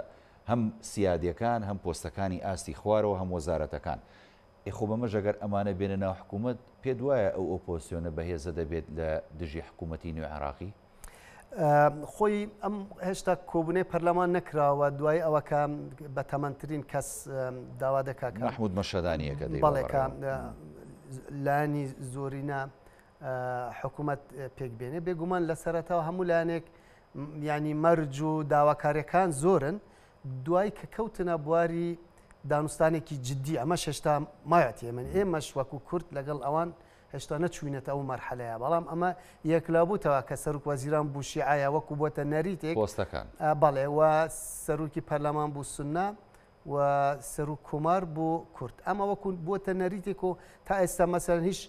هەم سیادیەکان هەم پۆستەکانی ئاستی خوارەوە هەم وەزارەتەکان خۆ بەمە ژەگەر ئەمانە بێنە ناو حکوومەت پێ دوایە ئەو ئۆپۆسیۆنە بەهێزە دەبێت لە دژی حکوومەتی نوێ عێراقی خۆی ئەم هێشتا کۆبوونەی پەرلەمان نەکراوە دوای ئەوەکە بە تەمەنترین کەس داوا دەکات محمود مەشەدانیەکە بەڵێکە لانی زۆرینە حکوومەت پێک بێنێ بێگومان لە سەرەتاوە هەموو لایەنێک ینی مەرج و داواکاریەکان زۆرن دوای کە کەوتنە بواری دانوستانێکی جددی ئەمە هێشتا مایەتی من ئێمەش وەکو کورد لەگەڵ ئەوان هێشتا نەچوینێتە ئەو مەرحەلەیە بەڵام ئەمە یەکلابووتەوە کە سەرۆک وەزیران بوو شیعایە وەکو بۆتە نەریتێک پۆستەکان بەڵێ و سەرۆکی پەرلەمان بوو سوننا و سەرۆک کۆمار بوو کورد ئەمە وەکو بۆتە نەریتێک و تا ئێستا مەسەرەن هیچ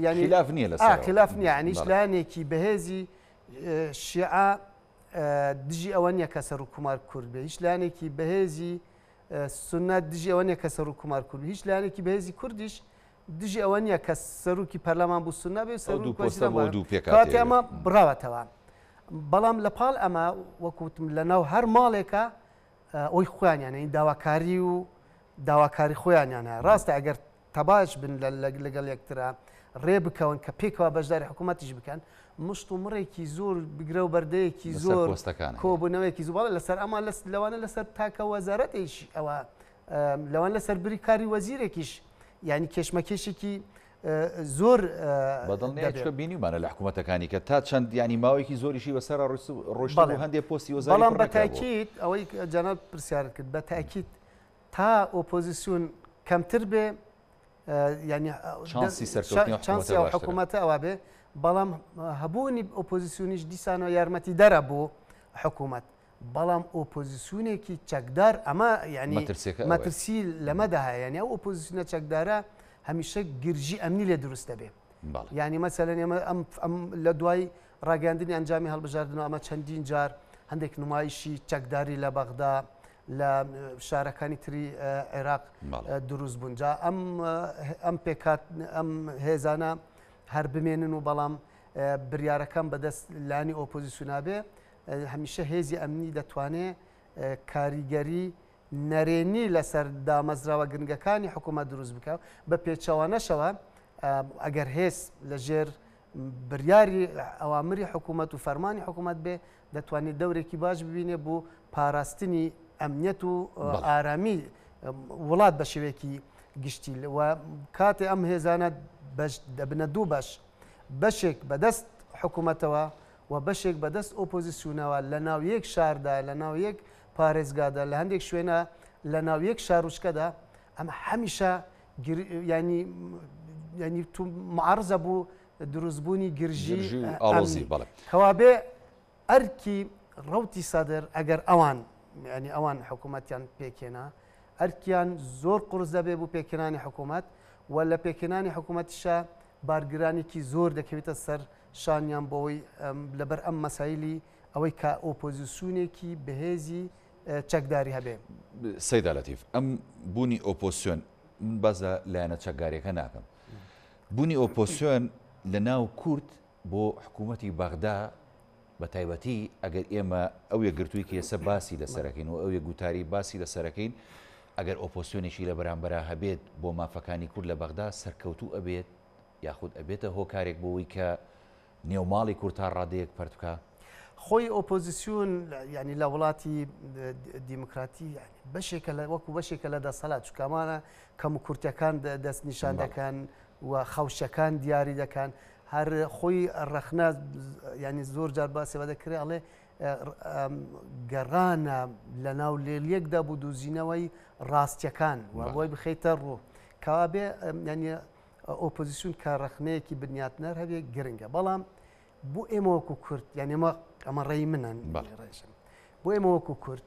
يعني خلاف نییە لەسەر خلاف نییە عنیش لایەنێکی بەهێزی شیعە دژی ئەوە نیە کە سەرۆک کۆمار کورد بێ هیچ لایەنێکی بەهێزی سنت دژی ئەوە نیە کە سەرۆک کۆمار کورد هیچ لایەنێکی بەهێزی کوردیش دژی ئەوە نیە کە سەرۆکی پەرلەمان بوو سنە بێ سەرۆک ئەمە بڕاوەتەوە بەڵام لە پاڵ ئەمە وەکوتم لە ناو هەر ماڵێکە ئەوی خۆیانیانە این داواکاری و داواکاری خۆیانیانە ڕاستە ئەگەر تەباش بن لەگەڵ یەکترا ڕێ بکەون کە پێکەوە بەشداری حکوومەتیش بکەن مشت و مڕێکی زۆر بگرە و بەردەیەکی زۆر کۆبوونەوەیەکی زوباڵ لەسەر ئەمە لەوانە لەسەر تاکە وەزارەتیش ئەوە لەوان لەسەر بریکاری وەزیرێکیش ینی کێشمەکێشێکی زۆر بەدڵنیە بینیمانە لە حکوومەتەکانی کە تا چەند ینی ماوەیەکی زۆریشی بەسەر ڕۆژتان و هەندێک پۆستی وەزاری بەڵام بە تاکید ئەوەی جەناب پرسیارت کرد بە تاکید تا ئۆپۆزیسیۆن کەمتر بێ ینی چانسی حکوومەتە ئەوە بێ بەڵام هەبوونی ئۆپۆزیسیۆنیش دیسانەوە یارمەتی دەرە بۆ حکوومەت بەڵام ئۆپۆزیسیۆنێکی چەکدار ئەمە ینی مەترسی لەمەدا هەیە ینی ئەو ئۆپۆزیسیۆنە چەکدارە هەمیشە گرژی ئەمنی لێ دروست دەبێ ینی مەسەلەن ئێمە ئەم لە دوای ڕاگەاندنی ئەنجامی هەڵبژاردنەوە ئەمە چەندین جار هەندێک نمایشی چەکداری لە بەغدا لە شارەکانی تری عێراق دروست بوون جا ئەم پێکات ئەم هێزانە هەر بمێنن و بەڵام بریارەکان بەدەست لانی ئۆپۆزیسیۆنا بێ هەمیشە هێزی ئەمنی دەتوانێت کاریگەری نەرێنی لەسەر دامەزراوە گرنگەکانی حکوومەت دروست بکە بە پێچەوانەشەوە ئەگەر هێز لە ژێر بریاری ئەوامری حکوومەت و فەرمانی حکوومەت بێ دەتوانێت دەورێکی باش ببینێ بۆ پاراستنی ئەمنیەت و ئارامی وڵات بە شێوەیەکی گشتی و کاتێ ئەم هێزانە دەبنە دوو بەشێک بەدەست حکوومەتەوە و بەشێک بەدەست ئۆپۆزیسیونەوە لە ناو یەک شاردا لە ناو یەک پارێزگادا لە هەندێک شوێنە لە ناو یەک شاروشکەدا ئەمە هەمیشە ینی تو معارزە بوو دروستبوونی گرژی ئاڵۆزی کەوابێ ئەرکی ڕەوتی سەدر ئەگەر ئەوان حکوومەتیان پێکێنا ئەرکیان زۆر قورس دەبێ بوو پێکێنانی حکوومەت و لە پێکێنانی حکوومەتیشە بارگرانێکی زۆر دەکەوێتە سەر شانیان بۆەوەی لەبەر ئەم مەسایلی ئەوەی کە ئۆپۆزیسیونێکی بەهێزی چەکداری هەبێ. سەیدا لەتیف ئەم بوونی ئۆپۆسیۆن بەزە لایەنە چەکداریەکە ناکەم. بوونی ئۆپۆسیۆن لە ناو کورد بۆ حکوومەتی بەغدا بە تایبەتی ئەگەر ئێمە ئەو یەکگرتووی کە ئێستا باسی لەسەرەکەین و ئەو یەکگوتاری باسی لەسەرەکەین ئەگەر ئۆپۆسیۆنێکی لە بەرامبەرە هەبێت بۆ مافەکانی کورد لە بەغدا سەرکەوتوو ئەبێت یاخود ئەبێتە هۆکارێک بۆەوەی کە نێوماڵی کورد تا ڕادەیەک پەرتوکە. خۆی ئۆپۆزیسیۆن ینی لە وڵاتی دیموکراتی بەشێکە وەکو بەشێکە لە دەسەڵات چکامانە کەم و کورتەکان دەست نیشان دەکەن و خەوشەکان دیاری دەکەن هەر خۆی ڕەخنا ینی زۆر جار باسێوە دەکرێت ئەڵێ گەڕانە لە ناو لێلیەکدا بوو دوزینەوەی ڕاستیەکان و بۆی بخەیتە ڕوو کەوابێ ینی ئۆپۆزیسیۆن کە ڕەخنەیەکی بنیاتنەر هەبێ گرنگە بەڵام بۆ ئێمە وەکو کورد یعنی ئەمە ڕێی منن ڕێژم بۆ ئێمە وەکو کورد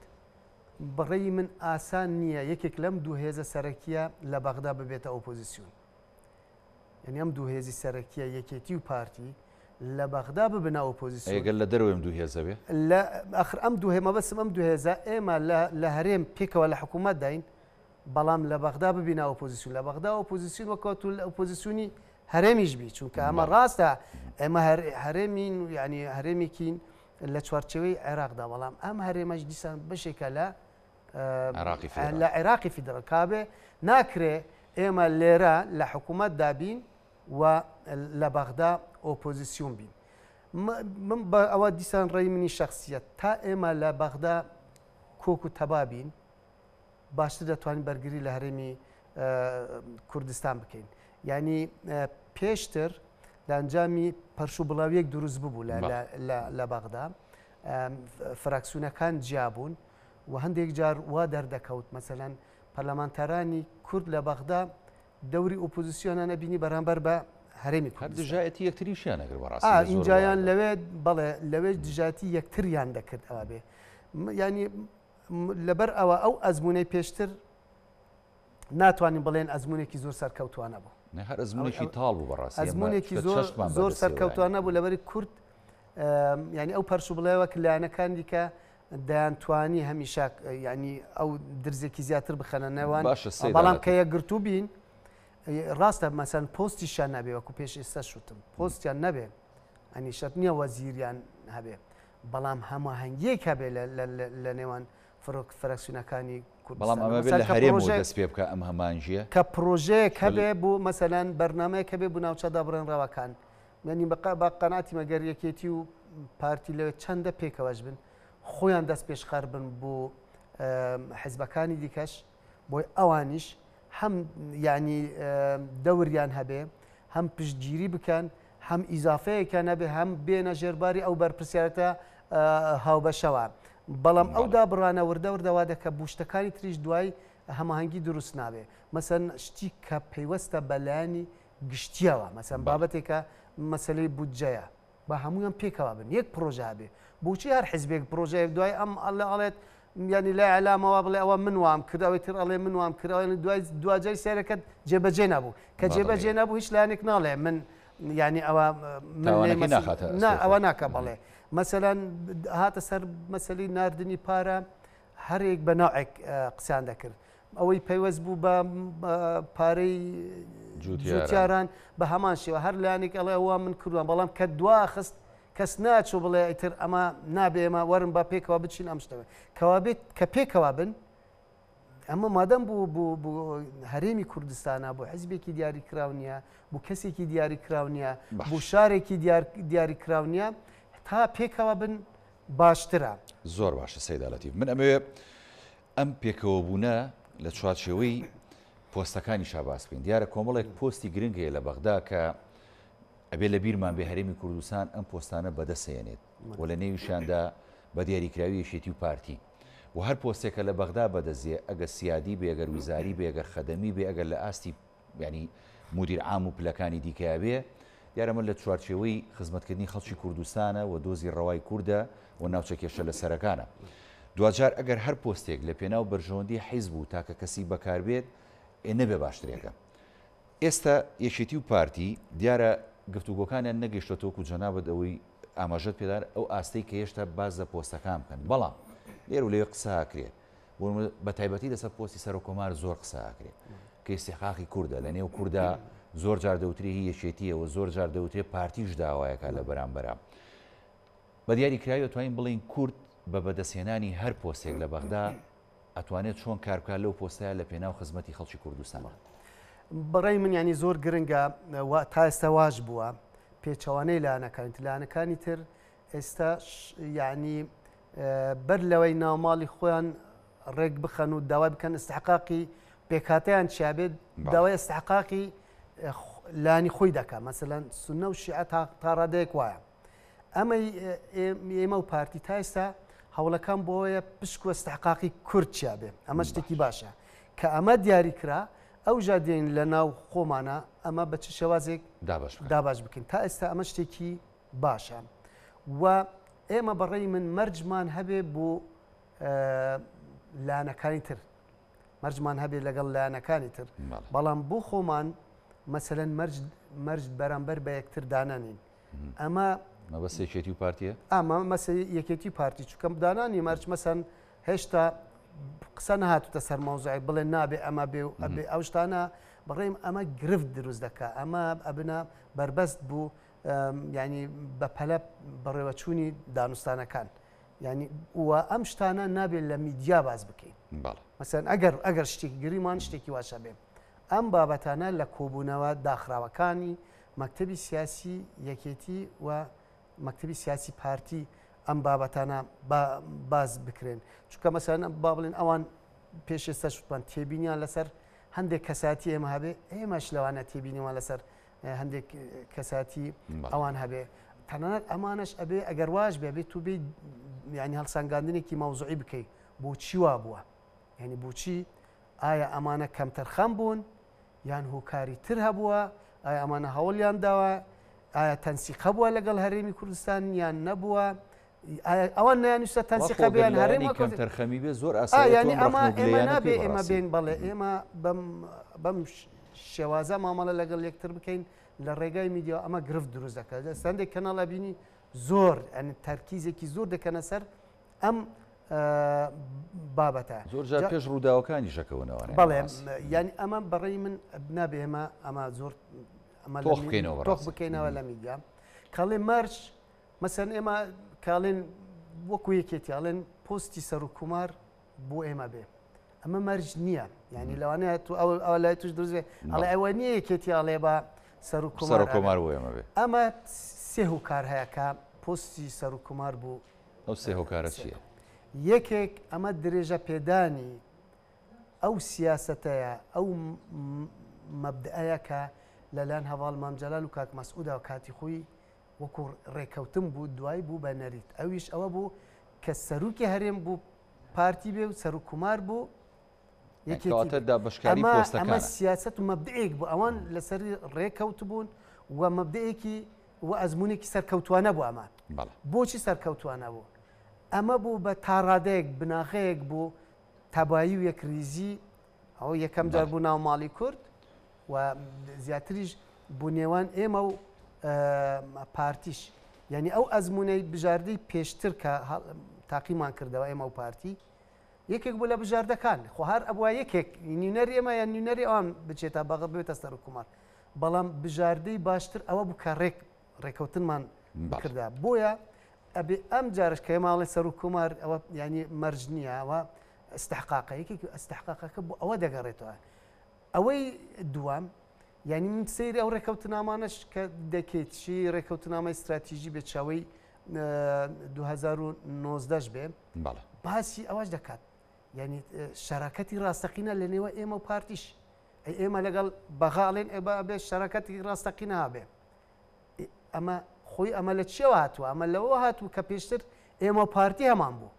بەڕێی من ئاسان نییە یەکێک لەم دوو هێزە سەرەکیە لە بەغدا ببێتە ئۆپۆزیسیۆن یعنی ئەم دوو هێزی سەرەکیە یەکێتی و پارتی لە بەغدا ببنە ئۆپۆزیسیۆن ئەگەر لە دەرەوەی ئەم دوو هێزە بێ لە ئەخر ئەم دوو هێمە بەسم ئەم دوو هێزە ئێمە لە هەرێم پێکەوە لە حکوومەت داین بەڵام لە بەغدا ببینە ئۆپۆزیسیۆن لە بەغدا ئۆپۆزیسیۆن وەکەوتو ئۆپۆزیسیۆنی هەرێمیش بی چونکە ئەمە ڕاستە ئێمە هەرێمین و ینی هەرێمێکین لە چوارچەوەی عێراقدا بەڵام ئەم هەرێمەش دیسان بەشێکە لە عێراقی فیدرال کابێ ناکرێ ئێمە لێرە لە حکوومەت دابین و لە بەغدا ئۆپۆزیسیۆن بین من بە ئەوە دیسان ڕێی منی شخصیت تا ئێمە لە بەغدا کۆک و تەبابین باشتر دەتوانین بەرگری لە هەرێمی کوردستان بکەین ینی پێشتر لە ئەنجامی پەرشوو بڵاویەک دروست ببوو لە بەغدا فراکسیۆنەکان جیابوون و هەندێک جار وا دەردەکەوت مەسەلاً پەرلەمانتارانی کورد لە بەغدا دەوری ئۆپۆزیسیۆنە نەبینی بەرامبەر بە هەرێمی دژایەتی یەکتریشیان ئەگەر بەڕاستی ئینجایان لەوێ بەڵێ لەوێ دژاتی یەکتریان دەکرد ئەوە بێ ینی لەبەر ئەوە ئەو ئەزمونەی پێشتر ناتوانین بڵێن ئەزمونێکی زۆر سەرکەوتوانە بوو هەر ئەزمونێکی تاڵ بوو بەڕاستی ئەزمونێکی زۆر سەرکەوتوانە بوو لەبەری کورد ینی ئەو پەرشوو بڵێوە کلایەنەکان دیکە دەیانتوانی هەمیشە ینی ئەو درزێکی زیاتر بخەنە نێوان بەڵام کە یەکگرتوو بین ڕاستە مەسەن پۆستیشان نەبێ وەکو پێش ئێستا شوتم پۆستیان نەبێ ئەنی شەرت نییە وەزیریان هەبێ بەڵام هەماهەنگیەک هەبێ لە نێوان فراکسیۆنەکانی کورد بەڵام ئەمە بێت لە هەرێم دەست پێ بکە ئەم هەمانژیە کە پرۆژەیەک هەبێ بوو مەسەلاً بەرنامەیەک هەبێ بوو ناوچەدا بڕێنراوەکان یعنی بە قەناتی مەگەر یەکێتی و پارتی لەوێ چەندە پێکەوەش بن خۆیان دەست پێشخەر بن بۆ حیزبەکانی دیکەش بۆی ئەوانیش هەم ینی دەوریان هەبێ هەم پشتگیری بکەن هەم ئیزافەیەکان هەبێ هەم بێنە ژێرباری ئەو بەرپرسیارەتە هاوبەشەوە بەڵام ئەو دابڕانە وردەوردەوا دەکە بوشتەکانی تریش دوای هەماهەنگی دروست نابێ مەسەن شتی کە پەیوەستە بەلایانی گشتیەوە مەسەن بابەتێکە مەسلەی بودجەیە بە هەمویان پێکەوە بن یەک پرۆژە هەبێ بۆچی هەر حیزبێک پرۆژەیە دوای ئەم ئەڵێت ینی لای علامەوە بڵێ ئەوە من وام کردەوەی تر ئەڵێ من وام کردەوە دوجای سێرەکەت جێبەجێ نەبوو کە جێبەجێ نەبوو هیچ لایەنێک ناڵێ من ینی ئەوە ئەوە ناکە بەڵێ مەسەلاً هاتە سەر مەسەلەی ناردنی پارە هەرێک بە ناوعێک قسان دەکرد ئەوەی پەیوەست بوو بە پارەی جوتیاران بە هەمان شێوە هەر لایەنێک ئەڵێ ئەوە من کردووە بەڵام کە دواخست کەس ناچوو بڵێ ئیتر ئەمە نابێ ئێمە وەرن با پێکەوە بچین ئەم شتەوە کەوابێت کە پێکەوە بن ئەمە مادەم بوو هەرێمی کوردستانە بۆ حیزبێکی دیاری کراو نیە بۆ کەسێکی دیاری کراو نیە بۆ شارێکی دیاری کراو نیە تا پێکەوە بن باشترە زۆر باشە سەیدالەتیف من ئەمەوێ ئەم پێکەوە بوونە لە چوارچێوەی پۆستەکانی شاباس بین دیارە کۆمەڵێک پۆستی گرنگەیە لە بەغدا کە ئەبێ لە بیرمان بێ هەرێمی کوردستان ئەم پۆستانە بەدەسێنێت و لە نێویشاندا بە دیاریکراوی یەکێتی و پارتی و هەر پۆستێکە لە بەغدا بەدەزیێ ئەگەر سیادی بێ ئەگەر ویزاری بێ ئەگەر خەدەمی بێ ئەگەر لە ئاستی ینی مدیر عام و پلەکانی دیکە بێ دیارە من لە چوارچێوەی خزمەتکردنی خەڵکی کوردستانە و دۆزی ڕەوای کووردە و ناوچە کێشە لە سەرەکانە دوجار ئەگەر هەر پۆستێک لە پێناو بەرژەوەندی حیزب و تاکە کەسی بەکاربێت نەبێ باشترێکە ئێستا یەکێتی و پارتی دیارە گفتوگۆکانیان نەگەیشتۆتەوەکو جەنابەت ئەوەی ئاماژەت پێدار ئەو ئاستەی کە هێشتا باز لە پۆستەکان بکەن بەڵام لێر و لێ قساکرێت بە تایبەتی لەسەر پۆستی سەر و کۆمار زۆر قساکرێت کە ئیسیحقاقی کووردە لە نێو کووردا زۆر جار دەوتری هی یەکێتیەوە زۆر جار دەوترێت پارتیش داوایەکە لە بەرامبەرە بە دیاریکراوی توانین بڵین کورد بە بەدەستهێنانی هەر پۆستێک لە بەغدا ئەتوانێت چۆن کارکار لەو پۆستایە لە پێناو خزمەتی خەڵکی کوردستان بەڕێی من ینی زۆر گرنگە تا ئێستا واش بووە پێچەوانەی لایەنەکانی تر ئێستا یعنی بەر لەوەی ناوماڵی خۆیان ڕێک بخەن و داوای بکەن ئستحقاقی پێکاتیان چابێت داوای ئستحقاقی لانی خۆی دەکات مەسەلەن سونە و شیعە تا ڕادەیەک وایە ئەمە ئێمە و پارتی تا ئێستا هەوڵەکان بۆیە پشک و ئستحقاقی کورد چابێ ئەمە شتێکی باشە کە ئەمە دیاری کرا ئەو ژادێن لە ناو خۆمانە ئەمە بە چ شێوازێک داباش بکەین تا ئێستا ئەمە شتێکی باشە و ئێمە بەڕێی من مەرجمان هەبێ بۆ لایەنەکانی تر مەرجمان هەبێ لەگەڵ لایەنەکانی تر بەڵام بۆ خۆمان مەسەلەن مەرج بەرامبەر بە یەکتر دانانین ئەمە بەس یەکێتی و پارتیە ئەمە مەسە یەکێتی پارتی چووکەم دانانی مەرج مەسەن هێشتا قسە نهاتوتە سەر مەوزوعی بڵێ نابێ ئەمە بێ و ئەبێ ئەو شتانە بەڕێم ئەمە گرفت دروست دەکات ئەمە ئەبنە بربەست بوو ینی بە پەلە بەڕێوەچوونی دانوستانەکان ینی وە ئەم شتانە نابێت لە میدیا باز بکەین مەسەن ئەگەر شتێکی گریمان شتێکی واشە بێ ئەم بابەتانە لە کۆبوونەوە داخراوەکانی مەکتەبی سیاسی یەکێتی و مەکتەبی سیاسی پارتی ئەم بابەتانە باز بکرێن چونکە مەسەلەن با بڵێن ئەوان پێش ئێستا شتوان تێبینیان لەسەر هەندێک کەساتی ئێمە هەبێ ئێمەش لەوانە تێبینیوان لەسەر هەندێک کەساتی ئەوان هەبێ تەنانەت ئەمانش ئەبێ ئەگەر واش بێت تو بێ ینی هەڵسانگاندنێکی مەوزوعی بکەیت بۆچی وا بووە ینی بۆچی ئایا ئەمانە کەمتەرخەم بوون یان هۆکاری تر هەبووە ئایا ئەمانە هەوڵیان داوە ئایا تەنسیق بووە لەگەڵ هەرێمی کوردستان یان نەبووە ئەوان نیانویستە تەنسیق بیان هەرێمی کەمتەرخەمی بێ زۆر ینی ئێمە نابێ ئێمە بێن بەڵێ ئێمە بەم شێوازە مامەڵە لەگەڵ یەکتر بکەین لە ڕێگای میدیا ئەمە گرفت دروست دەکات سندێک کەناڵە بینی زۆر ئەنی تەرکیزێکی زۆر دەکەنە سەر ئەم بابەتە زۆر جار پێش ڕووداوەکانی شەکەونەوە بەڵێ ینی ئەمە بەڕێی من نابێ ئەمە زۆر تۆخ بکەینەوە لە میدیا کاڵێ مەرج مەسەن ئێمە کاڵێن وەکو یەکێتیاڵێن پۆستی سەر و کومار بۆ ئێمە بێ ئەمە مەرج نییە ینی لەوانەیە تو ئەو لای توش دروست بێ ئەڵێ ئەوە نییە یەکێتیاڵێ بە سەر و کومار بۆ ئێمە بێ ئەمە سێ هۆکار هەیە کە پۆستی سەر و کومار بوو ئەو سێ هۆکارە چییە؟ یەکێک ئەمە درێژە پێدانی ئەو سیاسەتەیە ئەو مەبدئەیە کە لەلایەن هەواڵ مامجەلال و کاک مەسعودا و کاتی خۆی وەکو ڕێکەوتن بوو دوای بوو بە نەریت ئەویش ئەوە بوو کە سەرروکی هەرێم بوو پارتی بێ و سەر و کومار بوو ئەمە سیاست و مەبدئێک بوو ئەوان لەسەری ڕێکەوت بوون و مەبدئێکی و ئەزمونێکی سەرکەوتوانە بوو ئەمان بۆچی سەرکەوتوانە بوو ئەمە بوو بە تاڕادەیەک بناغەیەک بوو تەبایی و یەکریزی ئەو یەکەم جار بوو ناو ماڵی کورد و زیاتریش بوو نێوان ئێمە و پارتیش یعنی ئەو ئەزمونەی بژاردەی پێشتر کە تاقیمان کردەوە ئێمە و پارتی یەکێک بوو لە بژاردەکان خۆ هەر ئەبووە یەکێک نوێنەری ئێمە یان نوێنەری ئەوان بچێتە بەغە بێتە سەر حکومەت بەڵام بژاردەی باشتر ئەوە بوو کە ڕێکەوتنمان کردا بۆیە ئەبێ ئەم جارش کە ماڵی سەر و کومار ئەوە ینی مەرج نییە ئەوە ئەستحقاقەیەکی ئەستحقاقەکە بۆ ئەوە دەگەڕێتەوە ئەوەی دوام ینی من سەیری ئەو ڕێکەوتنامانش کە دەکەیت چی ڕێکەوتنامە استراتیژی بێت چاوەی 2019 بێ باسی ئەوەش دەکات ینی شەراکەتی ڕاستەقینە لە نێوە ئێمە و پارتیش ئێمە لەگەڵ بەغاڵێن بێ شەراکەتی ڕاستەقینە هابێ ئەمە خۆی ئەمە لە چێوە هاتووە ئەمە لەوە هاتوو کە پێشتر ئێمە پارتی هەمان بوو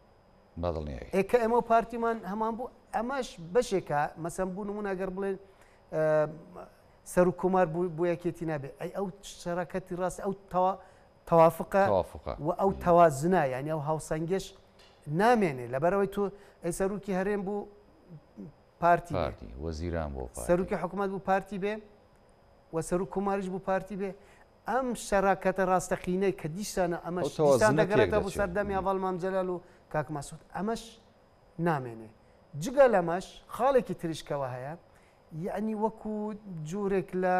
ئێکە ئێمە پارتیمان هەمان بوو ئەمەش بەشێکە مەسەم بوو نمونە ئەگەر بڵێن سەر و کۆمار بۆ یەکێتی نابێت ئەی ئەو شەراکەتی ڕاست ئەو تەوافقە و ئەو تەوازنە یعنی ئەو هاوسەنگێش نامێنێ لەبەرەوەی تۆ ئەی سەرروکی هەرێم بوو پارتی وەزیران بۆ سەرروکی حکوومەت بوو پارتی بێ و سەر و کۆماریش بوو پارتی بێ ئەم شەراکەتە ڕاستەقینەی کە دیشانە ئەمەش دیسان دەگەڕێتە بۆ سەردەمی ئاڤاڵ مامجەلال و کاک مەسعود ئەمەش نامێنێ جگە لەمەش خاڵێکی تریشکەوە هەیە یعنی وەکو جوورێک لە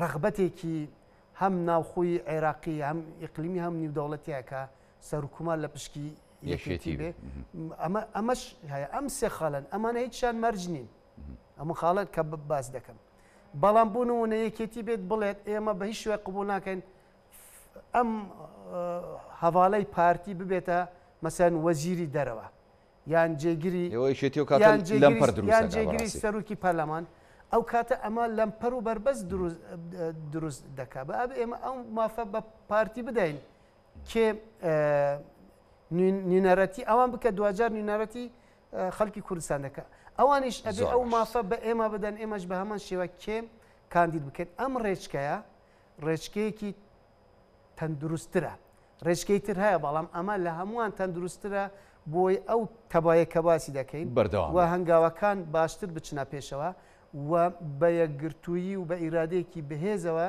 ڕەغبەتێکی هەم ناوخۆی عێراقی هەم ئیقلیمی هەم نیودەوڵەتیەکە سەر و کومار لە پشکی یەکێتی بێ ئەمەش هەیە ئەم سێ خاڵن ئەمانە هیچیان مەرج نین ئەمە خاڵن کە باس دەکەم بەڵام بوونەوەنە یەکێتی بێت بڵێت ئێمە بە هیچ شوێ قبول ناکەین ئەم هەواڵەی پارتی ببێتە مەسەن وەزیری دەرەوە یان جێگیری یان جێگیری سەرروکی پەرلەمان ئەو کاتە ئەمە لەمپەر و بەربەس دروست دەکات بە ئێمە ئەو مافە بە پارتی بدەین کێ نوێنەرەتی ئەوان بکە دوجار نوێنەرەتی خەڵکی کوردستان دەکە ئەوانیش ئەبێ ئەو مافە بە ئێمە بدەن ئێمەش بە هەمان شێوە کێم کاندید بکەین ئەم ڕێچکەیە ڕێچکەیەکی تەندروسترە ڕێچکەی تر هەیە بەڵام ئەمە لە هەمووان تەندروسترە بۆی ئەو تەبایە کە باسی دەکەین و هەنگاوەکان باشتر بچنە پێشەوە و بە یەکگرتوویی و بە ئیرادەیەکی بەهێزەوە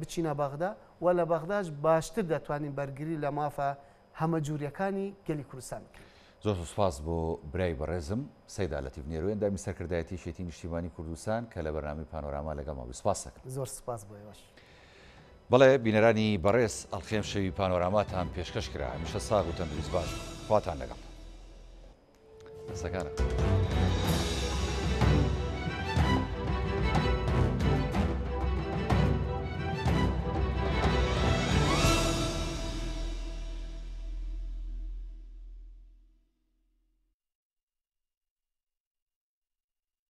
بچینە بەغدا و لە بەغداش باشتر دەتوانین بەرگری لە مافە هەمە جووریەکانی گەلی کوردستان بکەین. زۆر سوپاس بۆ برای بەڕێزم سەیدا لەتیف نێروێن دامی سەرکردایەتی شێتی نیشتیمانی کوردستان کە لە بەرنامەی پانۆراما لەگەڵمەوە سوپاس دەکەم. زۆر سوپاس بۆ ئێوەش. بەڵێ بینەرانی بەڕێز ئەڵخێم شەوی پانۆراماتان پێشکەش کرا هەمیشە ساغ و تەندروست باش خواتان لەگەڵ دەستەکانە.